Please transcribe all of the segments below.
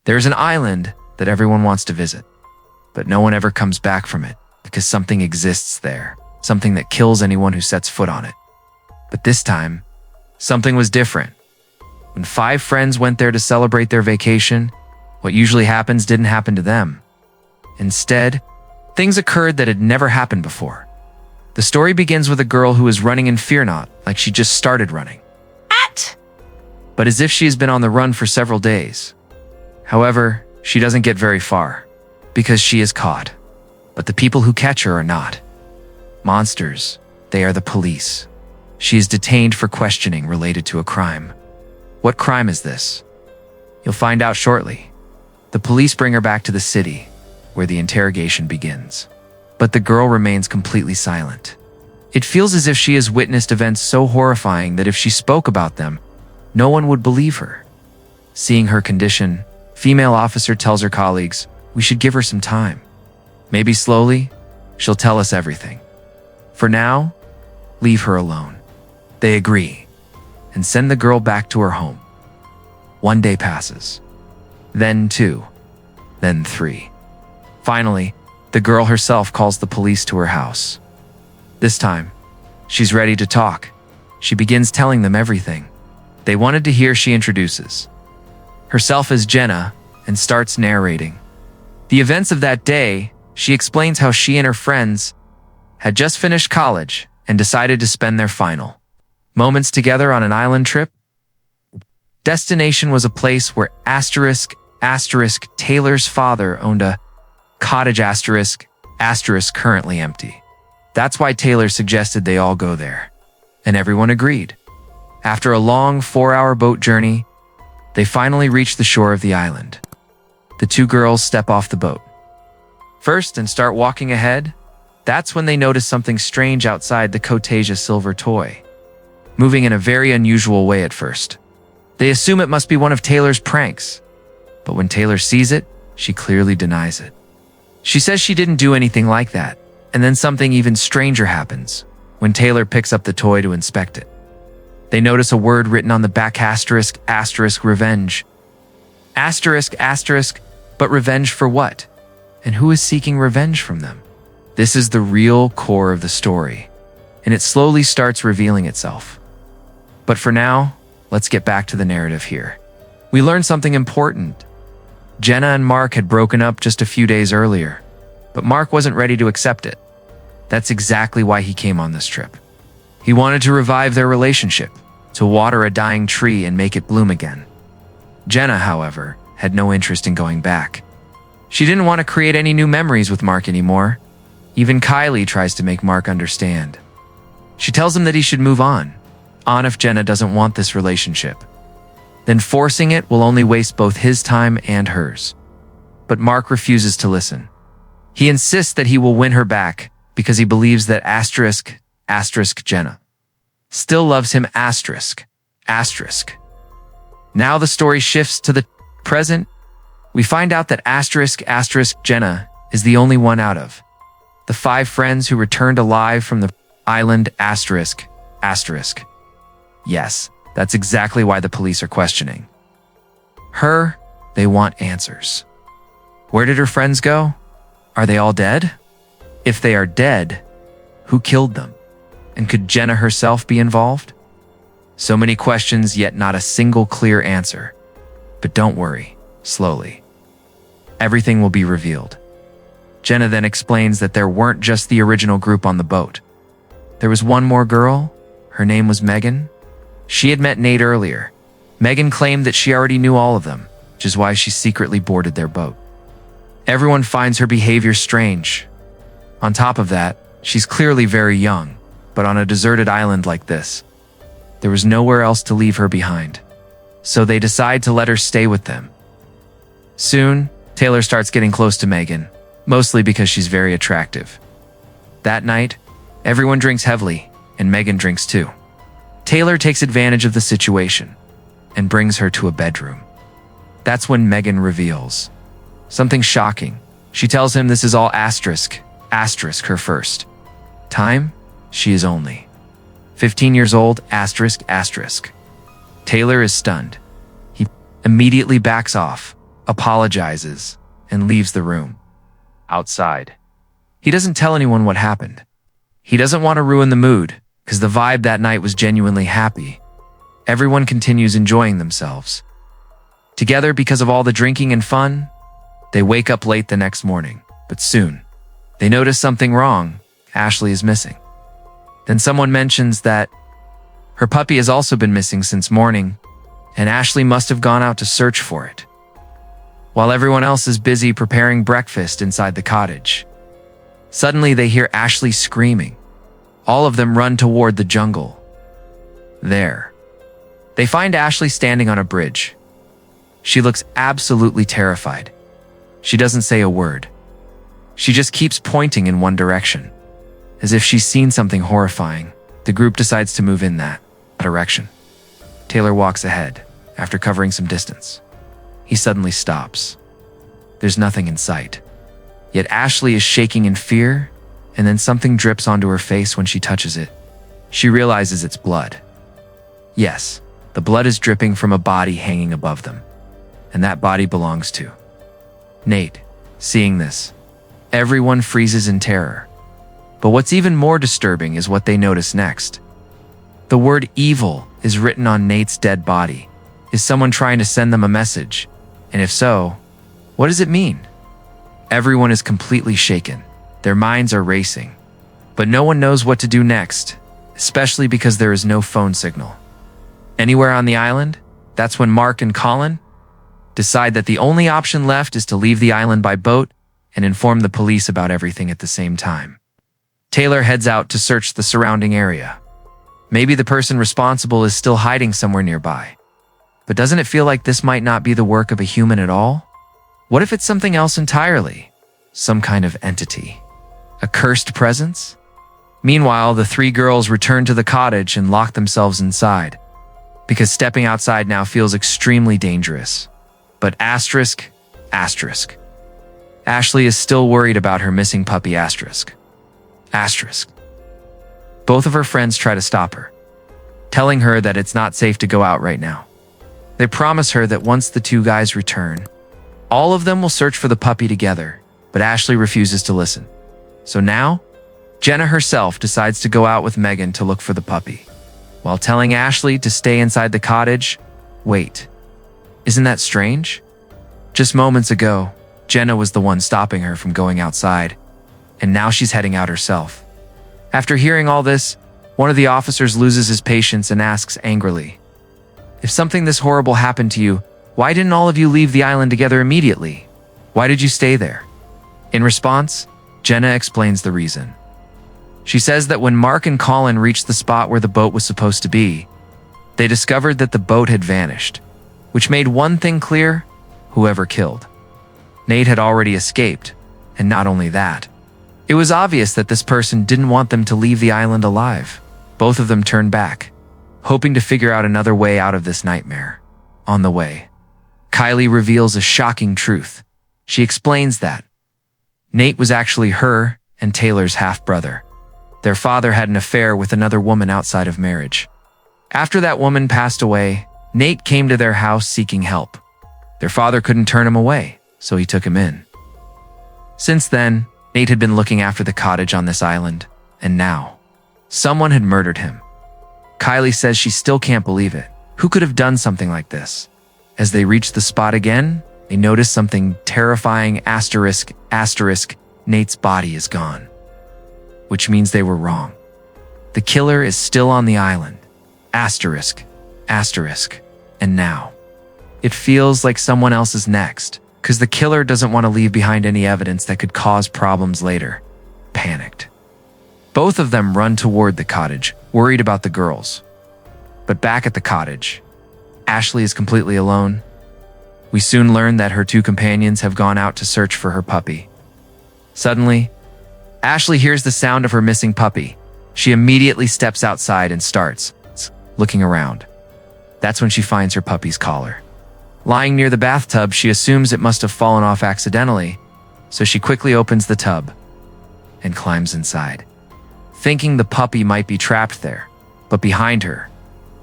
There's an island that everyone wants to visit, but no one ever comes back from it because something exists there, something that kills anyone who sets foot on it. But this time, something was different. When 5 friends went there to celebrate their vacation, what usually happens didn't happen to them. Instead, things occurred that had never happened before. The story begins with a girl who is running in fear, not like she just started running, but as if she has been on the run for several days. However, she doesn't get very far, because she is caught. But the people who catch her are not monsters, they are the police. She is detained for questioning related to a crime. What crime is this? You'll find out shortly. The police bring her back to the city, where the interrogation begins. But the girl remains completely silent. It feels as if she has witnessed events so horrifying that if she spoke about them, no one would believe her. Seeing her condition, female officer tells her colleagues, "We should give her some time. Maybe slowly, she'll tell us everything. For now, leave her alone." They agree and send the girl back to her home. 1 day passes, then 2, then 3. Finally, the girl herself calls the police to her house. This time, she's ready to talk. She begins telling them everything they wanted to hear. She introduces herself as Jenna and starts narrating the events of that day. She explains how she and her friends had just finished college and decided to spend their final moments together on an island trip. Destination was a place where Taylor's father owned a cottage currently empty. That's why Taylor suggested they all go there, and everyone agreed. After a long 4-hour boat journey, they finally reach the shore of the island. The 2 girls step off the boat first and start walking ahead. That's when they notice something strange outside the cottage silver toy, moving in a very unusual way at first. They assume it must be one of Taylor's pranks, but when Taylor sees it, she clearly denies it. She says she didn't do anything like that, and then something even stranger happens when Taylor picks up the toy to inspect it. They notice a word written on the back, revenge. But revenge for what? And who is seeking revenge from them? This is the real core of the story, and it slowly starts revealing itself. But for now, let's get back to the narrative here. We learn something important. Jenna and Mark had broken up just a few days earlier, but Mark wasn't ready to accept it. That's exactly why he came on this trip. He wanted to revive their relationship, to water a dying tree and make it bloom again. Jenna, however, had no interest in going back. She didn't want to create any new memories with Mark anymore. Even Kylie tries to make Mark understand. She tells him that he should move on if Jenna doesn't want this relationship. Then forcing it will only waste both his time and hers. But Mark refuses to listen. He insists that he will win her back because he believes that Jenna still loves him, Now the story shifts to the present. We find out that Jenna is the only one out of the 5 friends who returned alive from the island, Yes, that's exactly why the police are questioning her. They want answers. Where did her friends go? Are they all dead? If they are dead, who killed them? And could Jenna herself be involved? So many questions, yet not a single clear answer. But don't worry, slowly, everything will be revealed. Jenna then explains that there weren't just the original group on the boat. There was one more girl. Her name was Megan. She had met Nate earlier. Megan claimed that she already knew all of them, which is why she secretly boarded their boat. Everyone finds her behavior strange. On top of that, she's clearly very young, but on a deserted island like this, there was nowhere else to leave her behind. So they decide to let her stay with them. Soon, Taylor starts getting close to Megan, mostly because she's very attractive. That night, everyone drinks heavily, and Megan drinks too. Taylor takes advantage of the situation and brings her to a bedroom. That's when Megan reveals something shocking. She tells him this is all her first time. She is only 15 years old, Taylor is stunned. He immediately backs off, apologizes, and leaves the room. Outside, he doesn't tell anyone what happened. He doesn't want to ruin the mood, because the vibe that night was genuinely happy. Everyone continues enjoying themselves. Together, because of all the drinking and fun, they wake up late the next morning, but soon, they notice something wrong. Ashley is missing. Then someone mentions that her puppy has also been missing since morning, and Ashley must have gone out to search for it. While everyone else is busy preparing breakfast inside the cottage, suddenly they hear Ashley screaming. All of them run toward the jungle. There, they find Ashley standing on a bridge. She looks absolutely terrified. She doesn't say a word. She just keeps pointing in one direction. As if she's seen something horrifying, the group decides to move in that direction. Taylor walks ahead, after covering some distance. He suddenly stops. There's nothing in sight. Yet Ashley is shaking in fear, and then something drips onto her face when she touches it. She realizes it's blood. Yes, the blood is dripping from a body hanging above them, and that body belongs to Nate. Seeing this, everyone freezes in terror. But what's even more disturbing is what they notice next. The word evil is written on Nate's dead body. Is someone trying to send them a message? And if so, what does it mean? Everyone is completely shaken. Their minds are racing. But no one knows what to do next, especially because there is no phone signal. Anywhere on the island? That's when Mark and Colin decide that the only option left is to leave the island by boat and inform the police about everything at the same time. Taylor heads out to search the surrounding area. Maybe the person responsible is still hiding somewhere nearby. But doesn't it feel like this might not be the work of a human at all? What if it's something else entirely? Some kind of entity? A cursed presence? Meanwhile, the three girls return to the cottage and lock themselves inside, because stepping outside now feels extremely dangerous. But asterisk. Ashley is still worried about her missing puppy asterisk. Both of her friends try to stop her, telling her that it's not safe to go out right now. They promise her that once the two guys return, all of them will search for the puppy together, but Ashley refuses to listen. So now, Jenna herself decides to go out with Megan to look for the puppy, while telling Ashley to stay inside the cottage. Wait, isn't that strange? Just moments ago, Jenna was the one stopping her from going outside, and now she's heading out herself. After hearing all this, one of the officers loses his patience and asks angrily, "If something this horrible happened to you, why didn't all of you leave the island together immediately? Why did you stay there?" In response, Jenna explains the reason. She says that when Mark and Colin reached the spot where the boat was supposed to be, they discovered that the boat had vanished, which made one thing clear: whoever killed Nate had already escaped, and not only that, it was obvious that this person didn't want them to leave the island alive. Both of them turned back, hoping to figure out another way out of this nightmare. On the way, Kylie reveals a shocking truth. She explains that Nate was actually her and Taylor's half-brother. Their father had an affair with another woman outside of marriage. After that woman passed away, Nate came to their house seeking help. Their father couldn't turn him away, so he took him in. Since then, Nate had been looking after the cottage on this island, and now, someone had murdered him. Kylie says she still can't believe it. Who could have done something like this? As they reach the spot again, they notice something terrifying. Nate's body is gone. Which means they were wrong. The killer is still on the island. And now, it feels like someone else is next, because the killer doesn't want to leave behind any evidence that could cause problems later. Panicked, both of them run toward the cottage, worried about the girls. But back at the cottage, Ashley is completely alone. We soon learn that her two companions have gone out to search for her puppy. Suddenly, Ashley hears the sound of her missing puppy. She immediately steps outside and starts looking around. That's when she finds her puppy's collar. Lying near the bathtub, she assumes it must have fallen off accidentally, so she quickly opens the tub and climbs inside, thinking the puppy might be trapped there. But behind her,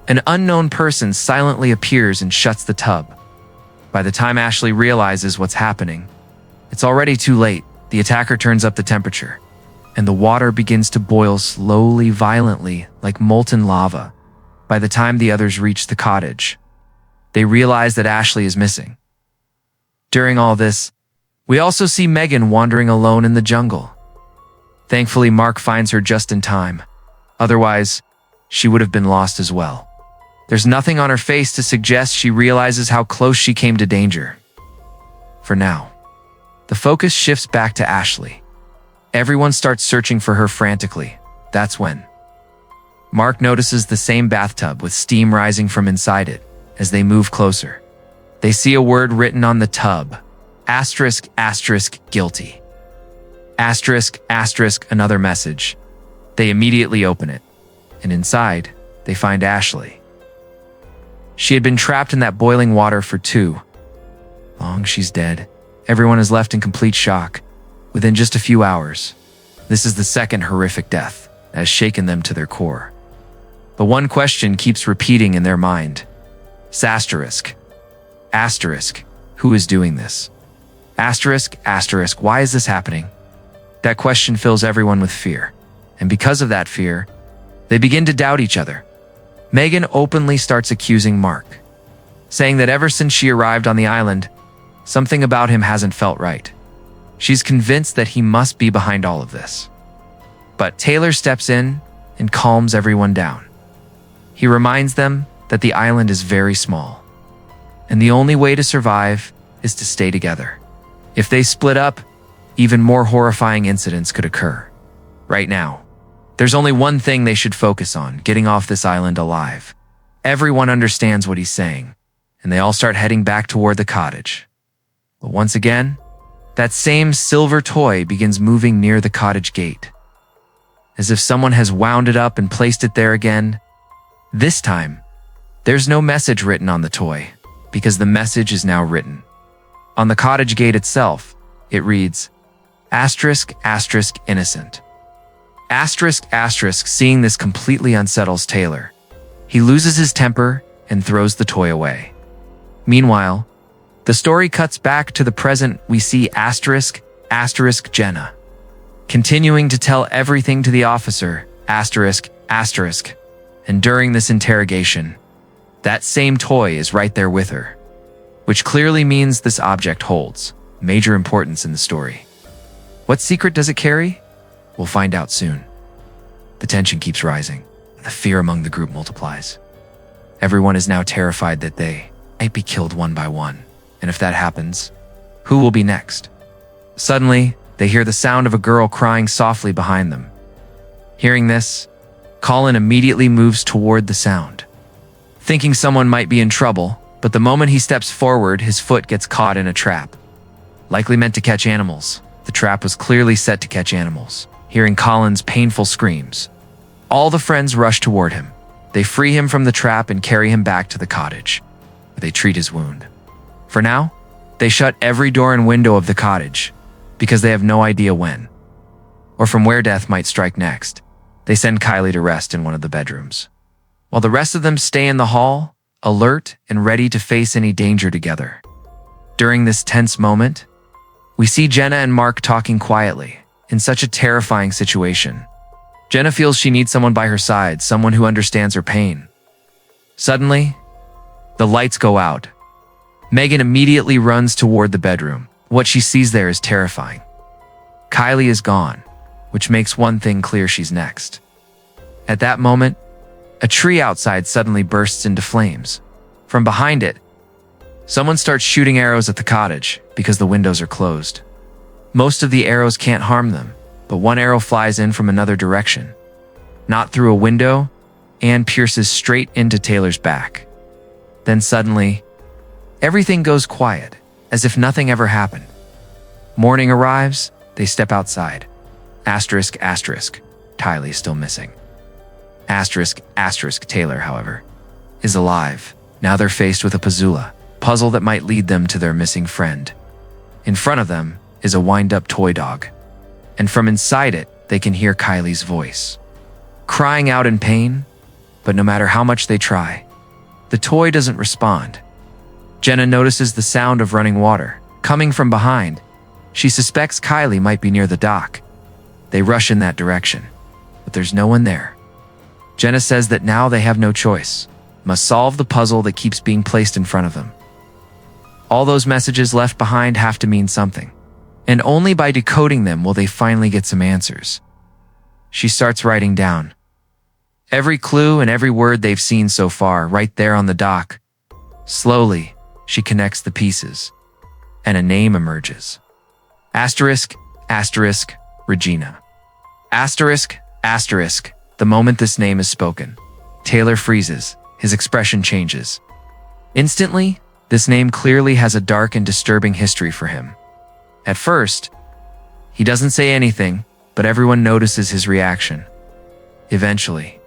an unknown person silently appears and shuts the tub. By the time Ashley realizes what's happening, it's already too late. The attacker turns up the temperature, and the water begins to boil slowly, violently, like molten lava. By the time the others reach the cottage, they realize that Ashley is missing. During all this, we also see Megan wandering alone in the jungle. Thankfully, Mark finds her just in time. Otherwise, she would have been lost as well. There's nothing on her face to suggest she realizes how close she came to danger. For now, the focus shifts back to Ashley. Everyone starts searching for her frantically. That's when Mark notices the same bathtub with steam rising from inside it. As they move closer, they see a word written on the tub: asterisk, asterisk, guilty. Asterisk, asterisk, another message. They immediately open it, and inside, they find Ashley. She had been trapped in that boiling water for too long. She's dead. Everyone is left in complete shock. Within just a few hours, this is the second horrific death that has shaken them to their core. The one question keeps repeating in their mind. Asterisk. Asterisk. Who is doing this? Asterisk, asterisk, why is this happening? That question fills everyone with fear. And because of that fear, they begin to doubt each other. Megan openly starts accusing Mark, saying that ever since she arrived on the island, something about him hasn't felt right. She's convinced that he must be behind all of this. But Taylor steps in and calms everyone down. He reminds them that the island is very small, and the only way to survive is to stay together. If they split up, even more horrifying incidents could occur. Right now, there's only one thing they should focus on: getting off this island alive. Everyone understands what he's saying, and they all start heading back toward the cottage. But once again, that same silver toy begins moving near the cottage gate. As if someone has wound it up and placed it there again. This time, there's no message written on the toy, because the message is now written. On the cottage gate itself, it reads, asterisk, asterisk, innocent. Asterisk, asterisk, seeing this completely unsettles Taylor. He loses his temper and throws the toy away. Meanwhile, the story cuts back to the present. We see asterisk, asterisk, Jenna, continuing to tell everything to the officer, asterisk, asterisk. And during this interrogation, that same toy is right there with her, which clearly means this object holds major importance in the story. What secret does it carry? We'll find out soon. The tension keeps rising. The fear among the group multiplies. Everyone is now terrified that they might be killed one by one. And if that happens, who will be next? Suddenly, they hear the sound of a girl crying softly behind them. Hearing this, Colin immediately moves toward the sound, thinking someone might be in trouble, but the moment he steps forward, his foot gets caught in a trap. Likely meant to catch animals. The trap was clearly set to catch animals. Hearing Colin's painful screams, all the friends rush toward him. They free him from the trap and carry him back to the cottage, where they treat his wound. For now, they shut every door and window of the cottage, because they have no idea when, or from where death might strike next. They send Kylie to rest in one of the bedrooms, while the rest of them stay in the hall, alert and ready to face any danger together. During this tense moment, we see Jenna and Mark talking quietly. In such a terrifying situation, Jenna feels she needs someone by her side, someone who understands her pain. Suddenly, the lights go out. Megan immediately runs toward the bedroom. What she sees there is terrifying. Kylie is gone, which makes one thing clear: she's next. At that moment, a tree outside suddenly bursts into flames. From behind it, someone starts shooting arrows at the cottage because the windows are closed. Most of the arrows can't harm them, but one arrow flies in from another direction, not through a window, and pierces straight into Taylor's back. Then suddenly, everything goes quiet, as if nothing ever happened. Morning arrives, they step outside. Asterisk, asterisk, Kylie is still missing. Asterisk, asterisk, Taylor, however, is alive. Now they're faced with a puzzle that might lead them to their missing friend. In front of them is a wind-up toy dog, and from inside it, they can hear Kylie's voice, crying out in pain, but no matter how much they try, the toy doesn't respond. Jenna notices the sound of running water coming from behind. She suspects Kylie might be near the dock. They rush in that direction, but there's no one there. Jenna says that now they have no choice, must solve the puzzle that keeps being placed in front of them. All those messages left behind have to mean something, and only by decoding them will they finally get some answers. She starts writing down every clue and every word they've seen so far right there on the dock. Slowly, she connects the pieces, and a name emerges. Asterisk, asterisk, Regina. Asterisk, asterisk. The moment this name is spoken, Taylor freezes. His expression changes. Instantly, this name clearly has a dark and disturbing history for him. At first, he doesn't say anything, but everyone notices his reaction. Eventually,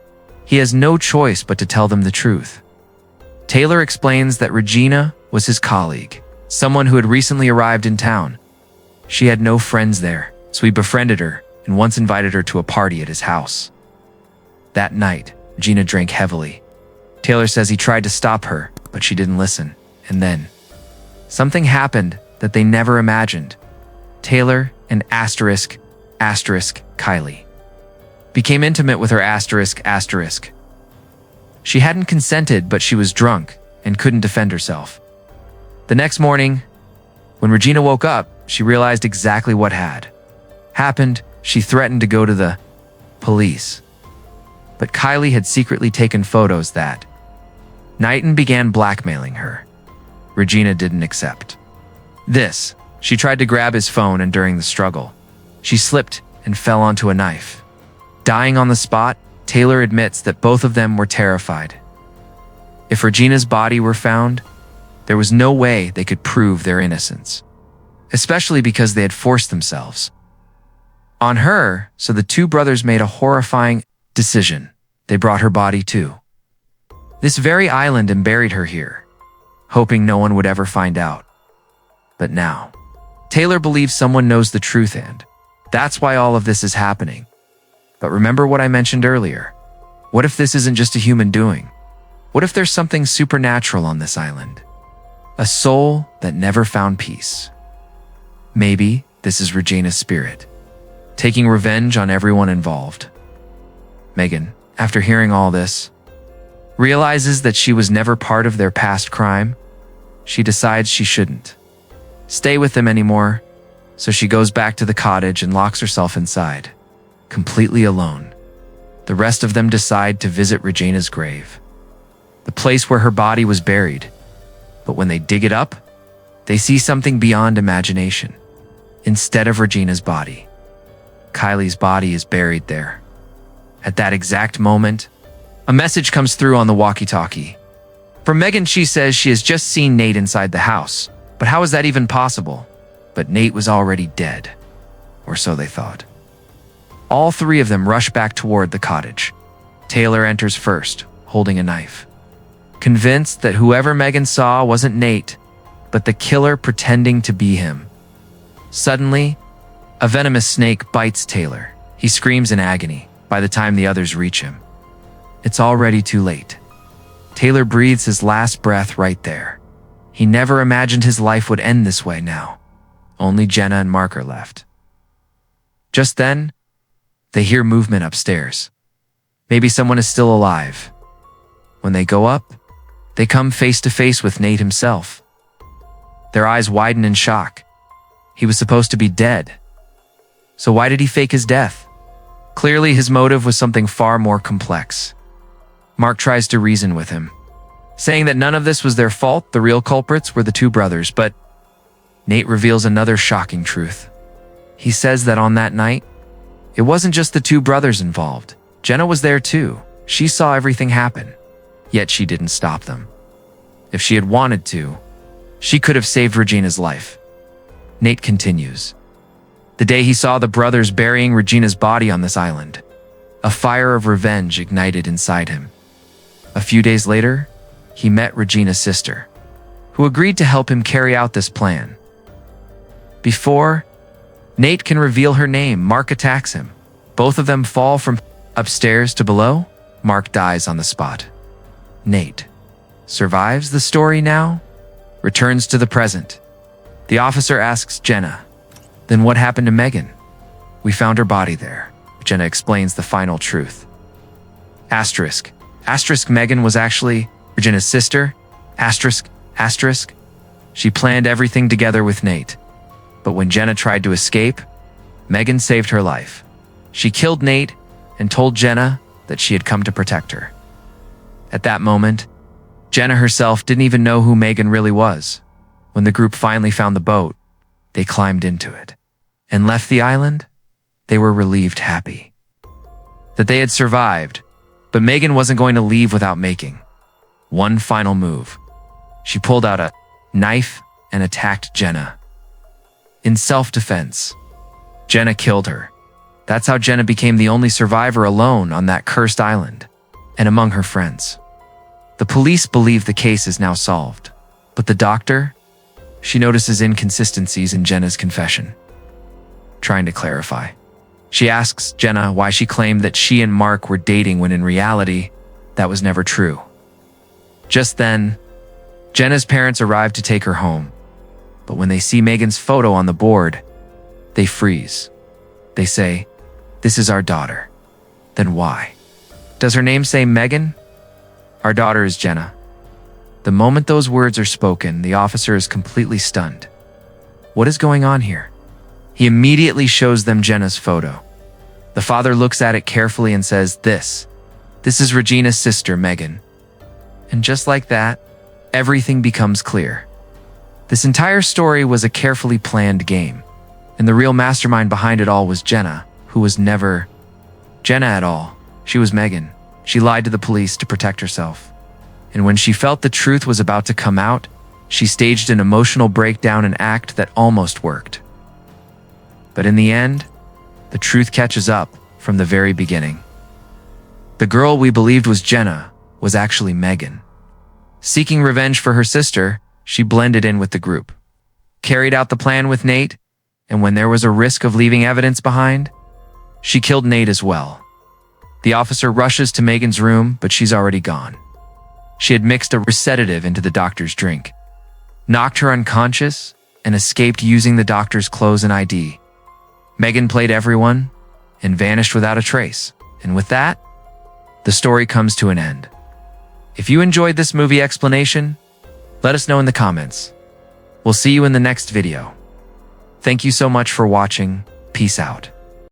he has no choice but to tell them the truth. Taylor explains that Regina was his colleague, someone who had recently arrived in town. She had no friends there, so he befriended her and once invited her to a party at his house. That night, Regina drank heavily. Taylor says he tried to stop her, but she didn't listen. And then, something happened that they never imagined. Taylor and asterisk, asterisk, Kylie became intimate with her asterisk, asterisk. She hadn't consented, but she was drunk and couldn't defend herself. The next morning, when Regina woke up, she realized exactly what had happened. She threatened to go to the police. But Kylie had secretly taken photos that night and began blackmailing her. Regina didn't accept this. She tried to grab his phone, and during the struggle, she slipped and fell onto a knife. Dying on the spot, Taylor admits that both of them were terrified. If Regina's body were found, there was no way they could prove their innocence, especially because they had forced themselves on her, so the two brothers made a horrifying decision. They brought her body to this very island and buried her here, hoping no one would ever find out. But now, Taylor believes someone knows the truth, and that's why all of this is happening. But remember what I mentioned earlier. What if this isn't just a human doing? What if there's something supernatural on this island? A soul that never found peace. Maybe this is Regina's spirit, taking revenge on everyone involved. Megan, after hearing all this, realizes that she was never part of their past crime. She decides she shouldn't stay with them anymore, so she goes back to the cottage and locks herself inside, completely alone. The rest of them decide to visit Regina's grave, the place where her body was buried. But when they dig it up, they see something beyond imagination. Instead of Regina's body, Kylie's body is buried there. At that exact moment, a message comes through on the walkie-talkie. From Megan, she says she has just seen Nate inside the house. But how is that even possible? But Nate was already dead. Or so they thought. All three of them rush back toward the cottage. Taylor enters first, holding a knife, convinced that whoever Megan saw wasn't Nate, but the killer pretending to be him. Suddenly, a venomous snake bites Taylor. He screams in agony by the time the others reach him. It's already too late. Taylor breathes his last breath right there. He never imagined his life would end this way now. Only Jenna and Mark are left. Just then, they hear movement upstairs. Maybe someone is still alive. When they go up, they come face to face with Nate himself. Their eyes widen in shock. He was supposed to be dead. So why did he fake his death? Clearly, his motive was something far more complex. Mark tries to reason with him, saying that none of this was their fault. The real culprits were the two brothers, but Nate reveals another shocking truth. He says that on that night, it wasn't just the two brothers involved. Jenna was there too. She saw everything happen, yet she didn't stop them. If she had wanted to, she could have saved Regina's life. Nate continues. The day he saw the brothers burying Regina's body on this island, a fire of revenge ignited inside him. A few days later, he met Regina's sister, who agreed to help him carry out this plan. Before Nate can reveal her name, Mark attacks him. Both of them fall from upstairs to below. Mark dies on the spot. Nate survives the story now. returns to the present. The officer asks Jenna, "Then what happened to Megan?" "We found her body there." Jenna explains the final truth. Asterisk. Megan was actually Regina's sister. Asterisk. She planned everything together with Nate. But when Jenna tried to escape, Megan saved her life. She killed Nate and told Jenna that she had come to protect her. At that moment, Jenna herself didn't even know who Megan really was. When the group finally found the boat, they climbed into it and left the island. They were relieved, happy that they had survived, but Megan wasn't going to leave without making one final move. She pulled out a knife and attacked Jenna. In self-defense, Jenna killed her. That's how Jenna became the only survivor alone on that cursed island and among her friends. The police believe the case is now solved, but the doctor, she notices inconsistencies in Jenna's confession. Trying to clarify, she asks Jenna why she claimed that she and Mark were dating when in reality, that was never true. Just then, Jenna's parents arrive to take her home, but when they see Megan's photo on the board, they freeze. They say, "This is our daughter." Then why? Does her name say Megan? Our daughter is Jenna. The moment those words are spoken, the officer is completely stunned. What is going on here? He immediately shows them Jenna's photo. The father looks at it carefully and says, This is Regina's sister, Megan." And just like that, everything becomes clear. This entire story was a carefully planned game, and the real mastermind behind it all was Jenna, who was never Jenna at all. She was Megan. She lied to the police to protect herself. And when she felt the truth was about to come out, she staged an emotional breakdown, an act that almost worked. But in the end, the truth catches up from the very beginning. The girl we believed was Jenna was actually Megan. Seeking revenge for her sister, she blended in with the group, carried out the plan with Nate, and when there was a risk of leaving evidence behind, she killed Nate as well. The officer rushes to Megan's room, but she's already gone. She had mixed a sedative into the doctor's drink, knocked her unconscious, and escaped using the doctor's clothes and ID. Megan played everyone and vanished without a trace. And with that, the story comes to an end. If you enjoyed this movie explanation, let us know in the comments. We'll see you in the next video. Thank you so much for watching. Peace out.